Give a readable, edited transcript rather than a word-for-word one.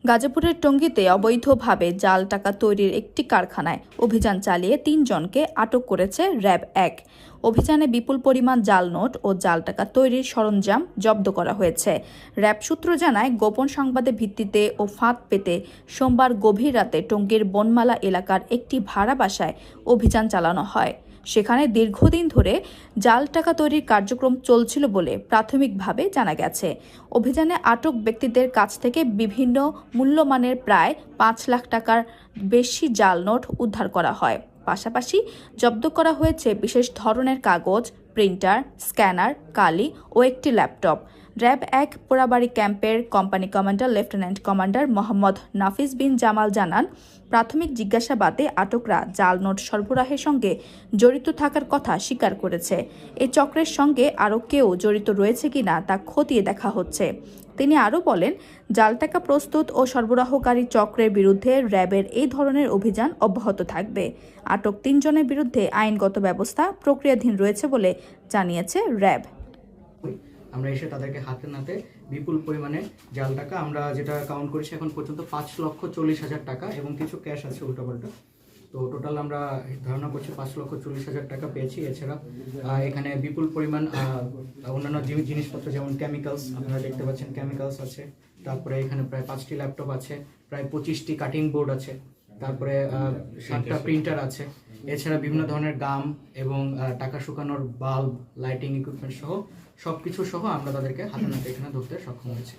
গাজীপুরের টঙ্গীতে অবৈধভাবে জাল টাকা তৈরির একটি কারখানায় অভিযান চালিয়ে ৩ জনকে আটক করেছে র্যাব-১। অভিযানে বিপুল পরিমাণ জাল নোট ও জাল টাকা তৈরির সরঞ্জাম জব্দ করা হয়েছে। র্যাব সূত্র জানায়, গোপন সংবাদের ভিত্তিতে ও ফাঁদ পেতে সোমবার গভীর রাতে টঙ্গীর বনমালা এলাকার একটি ভাড়া বাসায় অভিযান চালানো হয়। সেখানে দীর্ঘদিন ধরে জাল টাকা তৈরির কার্যক্রম চলছিল বলে প্রাথমিকভাবে জানা গেছে। অভিযানে আটক ব্যক্তিদের কাছ থেকে বিভিন্ন মূল্যমানের প্রায় ৫ লাখ টাকার বেশি জাল নোট উদ্ধার করা হয়। পাশাপাশি জব্দ করা হয়েছে বিশেষ ধরনের কাগজ, প্রিন্টার, স্ক্যানার, কালি ও একটি ল্যাপটপ। র্যাব-১ পোড়াবাড়ি ক্যাম্পের company commander lieutenant commander Mohammad Nafis Bin Jamal জানান, প্রাথমিক জিজ্ঞাসাবাদে আটকরা জাল নোট সরবরাহের সঙ্গে জড়িত থাকার কথা স্বীকার করেছে। এই চক্রের সঙ্গে আরও কেউ জড়িত রয়েছে কিনা তা খতিয়ে দেখা হচ্ছে। তিনি আরও বলেন, জাল টাকা প্রস্তুত ও সরবরাহকারী চক্রের বিরুদ্ধে র্যাবের এই ধরনের অভিযান অব্যাহত থাকবে। আটক ৩ জনের বিরুদ্ধে আইনগত ব্যবস্থা প্রক্রিয়াধীন রয়েছে বলে জানিয়েছে র্যাব। আমরা এসে তাদেরকে হাতে নাতে বিপুল পরিমাণে জাল টাকা, আমরা যেটা কাউন্ট করেছি এখন পর্যন্ত ৫,৪০,০০০ টাকা এবং কিছু ক্যাশ আছে উল্টাপাল্টা। তো টোটাল আমরা ধারণা করছি ৫,৪০,০০০ টাকা পেয়েছি। এছাড়া এখানে বিপুল পরিমাণ অন্যান্য জিনিসপত্র যেমন কেমিক্যালস, আপনারা দেখতে পাচ্ছেন কেমিক্যালস আছে। তারপরে এখানে প্রায় 5টি ল্যাপটপ আছে, প্রায় 25টি কাটিং বোর্ড আছে, তারপরে 7টা প্রিন্টার আছে। এছাড়া বিভিন্ন ধরনের গাম এবং টাকা শুকানোর বাল্ব, লাইটিং ইকুইপমেন্ট সহ সবকিছু সহ আমরা তাদেরকে হাতে নাতে এখানে ধরতে সক্ষম হয়েছি।